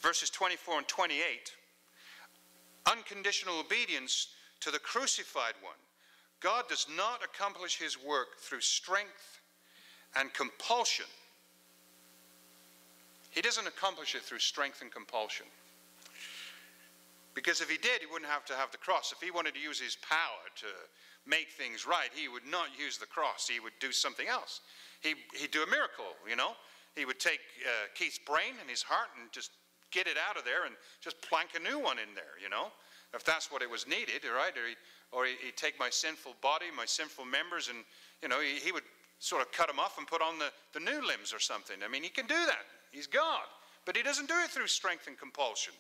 Verses 24 and 28, unconditional obedience to the crucified one. God does not accomplish his work through strength and compulsion. He doesn't accomplish it through strength and compulsion. Because if he did, he wouldn't have to have the cross. If he wanted to use his power to make things right, he would not use the cross. He would do something else. He'd do a miracle, you know. He would take Keith's brain and his heart and just get it out of there and just plank a new one in there, you know. If that's what it was needed, right? Or he'd take my sinful body, my sinful members, and, you know, he would sort of cut them off and put on the new limbs or something. I mean, he can do that. He's God. But he doesn't do it through strength and compulsion.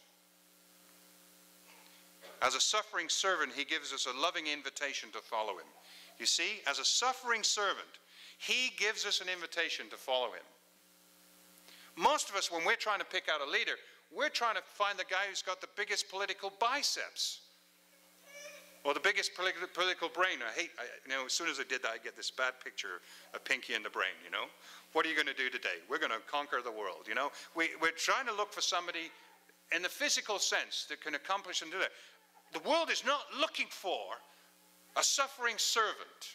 As a suffering servant, he gives us a loving invitation to follow him. You see, as a suffering servant, he gives us an invitation to follow him. Most of us, when we're trying to pick out a leader, we're trying to find the guy who's got the biggest political biceps or the biggest political brain. You know, as soon as I did that, I get this bad picture of Pinky and the Brain, you know. What are you going to do today? We're going to conquer the world, you know. We're trying to look for somebody in the physical sense that can accomplish and do that. The world is not looking for a suffering servant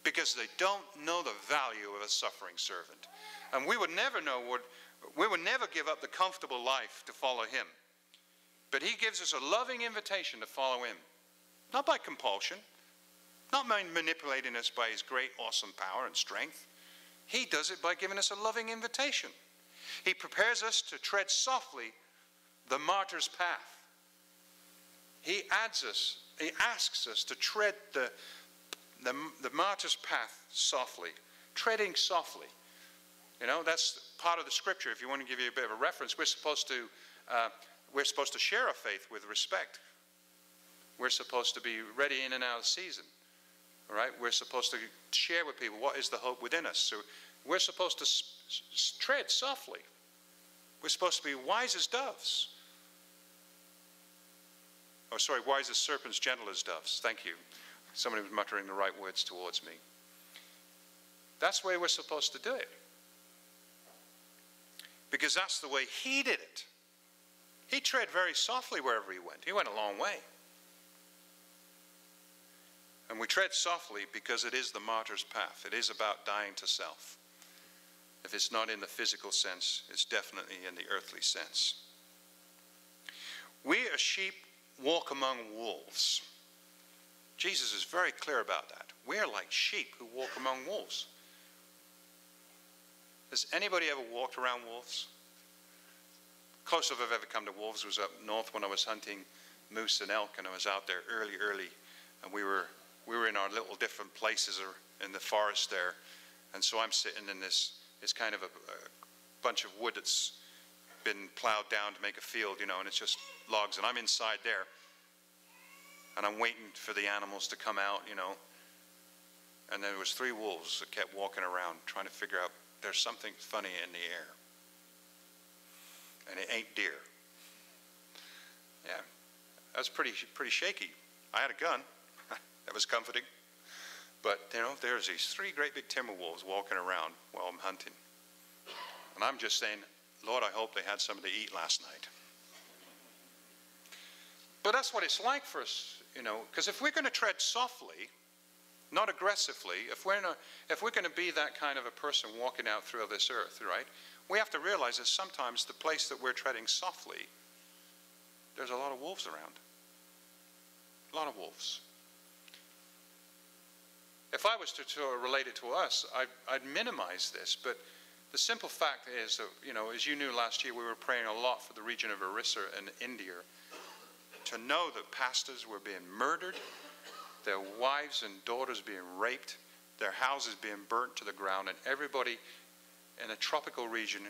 because they don't know the value of a suffering servant. And we would never give up the comfortable life to follow him. But he gives us a loving invitation to follow him. Not by compulsion, not by manipulating us by his great, awesome power and strength. He does it by giving us a loving invitation. He prepares us to tread softly the martyr's path. He asks us to tread the martyr's path softly, treading softly. You know, that's part of the scripture. If you want to give you a bit of a reference, we're supposed to share our faith with respect. We're supposed to be ready in and out of season. All right? We're supposed to share with people what is the hope within us. So we're supposed to tread softly. We're supposed to be wise as doves. Oh, sorry, wise as serpents, gentle as doves. Thank you. Somebody was muttering the right words towards me. That's the way we're supposed to do it. Because that's the way he did it. He tread very softly wherever he went. He went a long way. And we tread softly because it is the martyr's path. It is about dying to self. If it's not in the physical sense, it's definitely in the earthly sense. We as sheep walk among wolves. Jesus is very clear about that. We're like sheep who walk among wolves. Has anybody ever walked around wolves? Closest I've ever come to wolves was up north when I was hunting moose and elk, and I was out there early, and we were in our little different places in the forest there, and so I'm sitting in this kind of a bunch of wood that's been plowed down to make a field, you know, and it's just logs, and I'm inside there, and I'm waiting for the animals to come out, you know, and there was 3 wolves that kept walking around trying to figure out there's something funny in the air, and it ain't deer. Yeah, that's pretty shaky. I had a gun. That was comforting. But, you know, there's these 3 great big timber wolves walking around while I'm hunting. And I'm just saying, Lord, I hope they had something to eat last night. But that's what it's like for us, you know, because if we're going to tread softly, not aggressively, if we're going to be that kind of a person walking out through this earth, right, we have to realize that sometimes the place that we're treading softly, there's a lot of wolves around. A lot of wolves. If I was to relate it to us, I'd minimize this, but the simple fact is that, you know, as you knew last year, we were praying a lot for the region of Orissa in India, to know that pastors were being murdered, their wives and daughters being raped, their houses being burnt to the ground, and everybody in a tropical region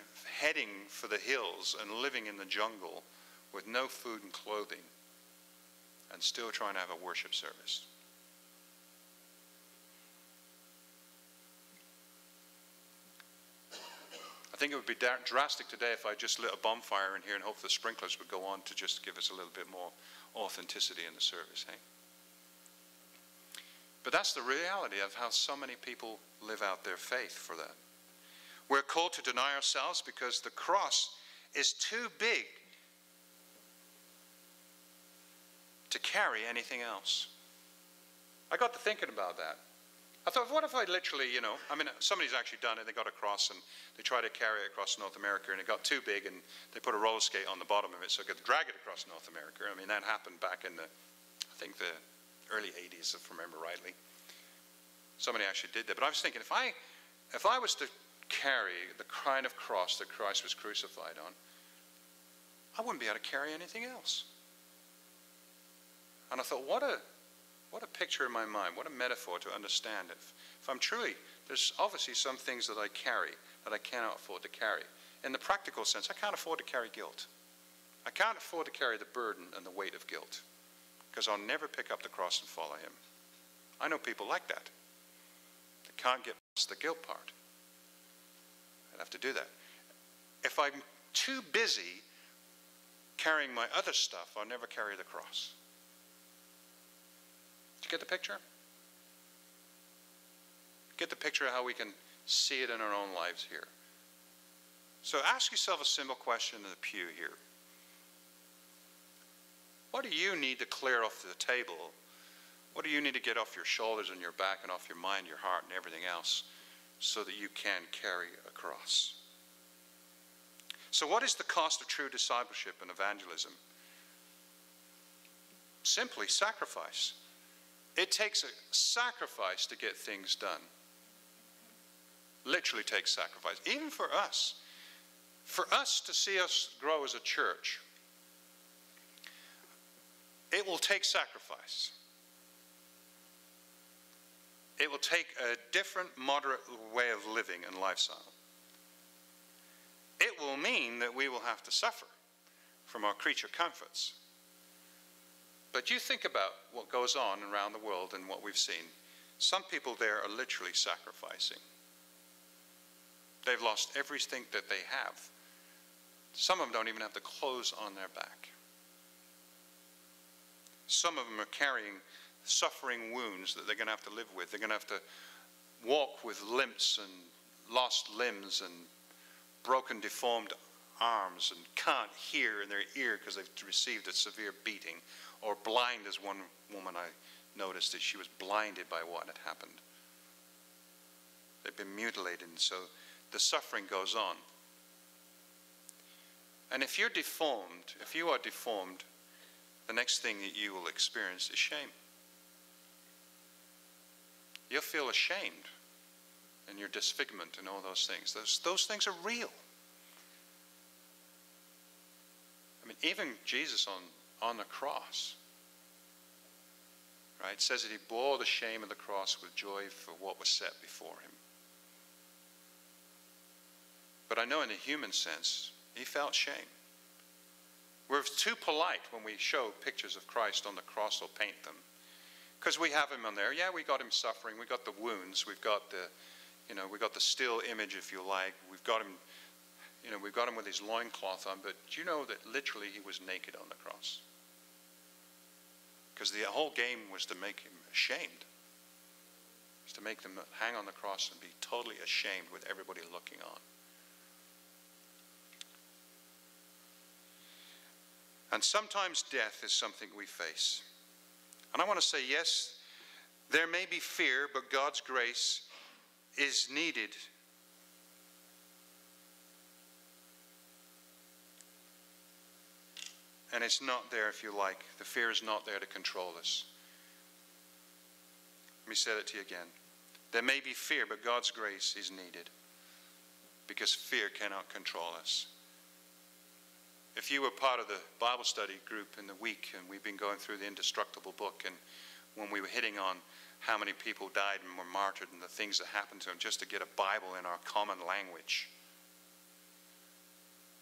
heading for the hills and living in the jungle with no food and clothing and still trying to have a worship service. I think it would be drastic today if I just lit a bonfire in here and hope the sprinklers would go on to just give us a little bit more authenticity in the service, hey? But that's the reality of how so many people live out their faith for that. We're called to deny ourselves because the cross is too big to carry anything else. I got to thinking about that. I thought, what if I literally, somebody's actually done it. They got a cross and they tried to carry it across North America, and it got too big, and they put a roller skate on the bottom of it so it could drag it across North America. I mean, that happened back in the early 80s, if I remember rightly. Somebody actually did that. But I was thinking, if I was to carry the kind of cross that Christ was crucified on, I wouldn't be able to carry anything else. And I thought, what a picture in my mind, what a metaphor to understand it. If I'm truly, there's obviously some things that I carry that I cannot afford to carry. In the practical sense, I can't afford to carry guilt. I can't afford to carry the burden and the weight of guilt, because I'll never pick up the cross and follow him. I know people like that. They can't get past the guilt part. I'd have to do that. If I'm too busy carrying my other stuff, I'll never carry the cross. Did you get the picture? Get the picture of how we can see it in our own lives here. So ask yourself a simple question in the pew here. What do you need to clear off the table? What do you need to get off your shoulders and your back and off your mind, your heart, and everything else so that you can carry a cross? So what is the cost of true discipleship and evangelism? Simply sacrifice. It takes a sacrifice to get things done. Literally takes sacrifice. Even for us. For us to see us grow as a church, it will take sacrifice. It will take a different, moderate way of living and lifestyle. It will mean that we will have to suffer from our creature comforts. But you think about what goes on around the world and what we've seen. Some people there are literally sacrificing. They've lost everything that they have. Some of them don't even have the clothes on their back. Some of them are carrying suffering wounds that they're going to have to live with. They're going to have to walk with limps and lost limbs and broken, deformed arms, and can't hear in their ear because they've received a severe beating, or blind, as one woman I noticed that she was blinded by what had happened. They've been mutilated, and so the suffering goes on. And if you're deformed, if you are deformed, the next thing that you will experience is shame. You'll feel ashamed in your disfigurement and all those things. Those things are real. I mean, even Jesus on the cross, right, says that he bore the shame of the cross with joy for what was set before him. But I know in a human sense, he felt shame. We're too polite when we show pictures of Christ on the cross or paint them, because we have him on there. Yeah, we got him suffering. We got the wounds. We've got we got the still image, if you like. We've got him, we've got him with his loincloth on. But do you know that literally he was naked on the cross? Because the whole game was to make him ashamed. It was to make them hang on the cross and be totally ashamed with everybody looking on. And sometimes death is something we face. And I want to say, yes, there may be fear, but God's grace is needed. And it's not there, if you like. The fear is not there to control us. Let me say that to you again. There may be fear, but God's grace is needed, because fear cannot control us. If you were part of the Bible study group in the week, and we've been going through the Indestructible book, and when we were hitting on how many people died and were martyred and the things that happened to them just to get a Bible in our common language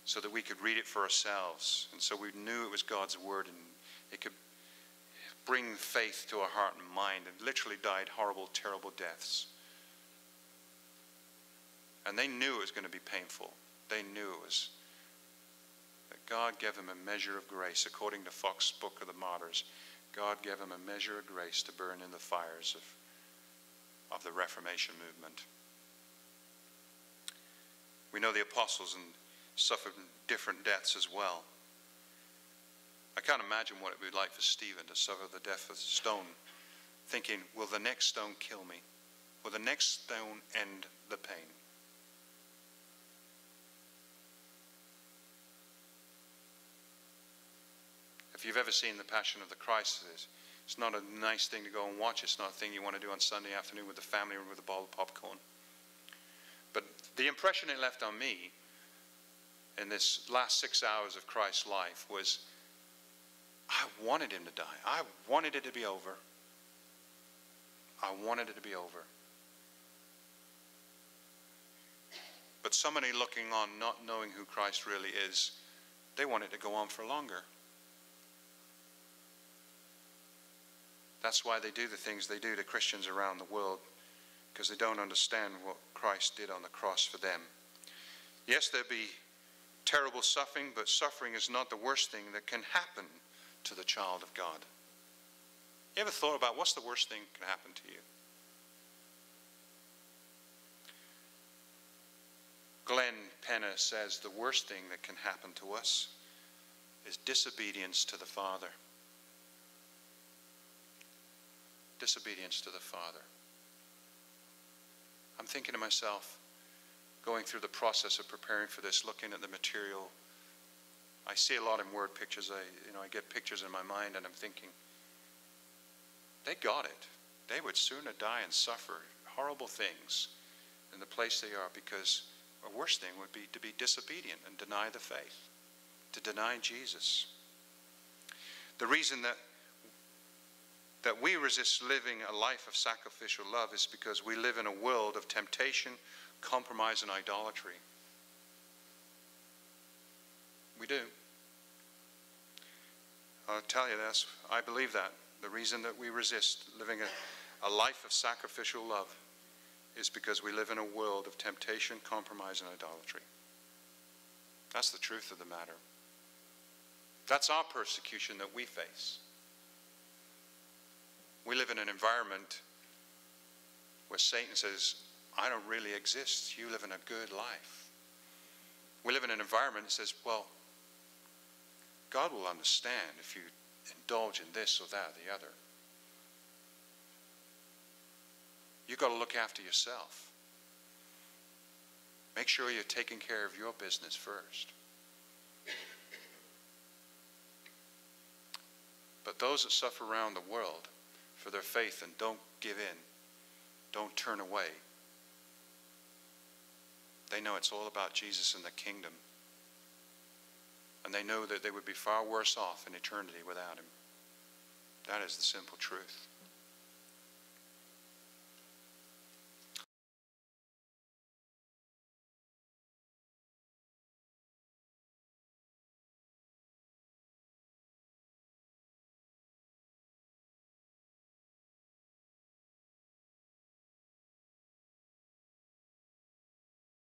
so that we could read it for ourselves, and so we knew it was God's word and it could bring faith to our heart and mind, and literally died horrible, terrible deaths. And they knew it was going to be painful. They knew it was. That God gave him a measure of grace. According to Fox's Book of the Martyrs, God gave him a measure of grace to burn in the fires of the Reformation movement. We know the apostles and suffered different deaths as well. I can't imagine what it would be like for Stephen to suffer the death of a stone, thinking, will the next stone kill me? Will the next stone end the pain? If you've ever seen The Passion of the Christ, it's not a nice thing to go and watch. It's not a thing you want to do on Sunday afternoon with the family or with a bowl of popcorn. But the impression it left on me in this last 6 hours of Christ's life was, I wanted him to die. I wanted it to be over. I wanted it to be over. But somebody looking on, not knowing who Christ really is, they want it to go on for longer. That's why they do the things they do to Christians around the world, because they don't understand what Christ did on the cross for them. Yes, there'll be terrible suffering, but suffering is not the worst thing that can happen to the child of God. You ever thought about what's the worst thing that can happen to you? Glenn Penner says the worst thing that can happen to us is disobedience to the Father. Disobedience to the Father. I'm thinking to myself, going through the process of preparing for this, looking at the material, I see a lot in word pictures. I get pictures in my mind, and I'm thinking, they got it. They would sooner die and suffer horrible things in the place they are, because a worse thing would be to be disobedient and deny the faith, to deny Jesus. The reason that we resist living a life of sacrificial love is because we live in a world of temptation, compromise, and idolatry. We do. I'll tell you this, I believe that. The reason that we resist living a life of sacrificial love is because we live in a world of temptation, compromise, and idolatry. That's the truth of the matter. That's our persecution that we face. We live in an environment where Satan says, I don't really exist. You live in a good life. We live in an environment that says, well, God will understand if you indulge in this or that or the other. You've got to look after yourself. Make sure you're taking care of your business first. But those that suffer around the world for their faith and don't give in, don't turn away, they know it's all about Jesus and the kingdom. And they know that they would be far worse off in eternity without him. That is the simple truth.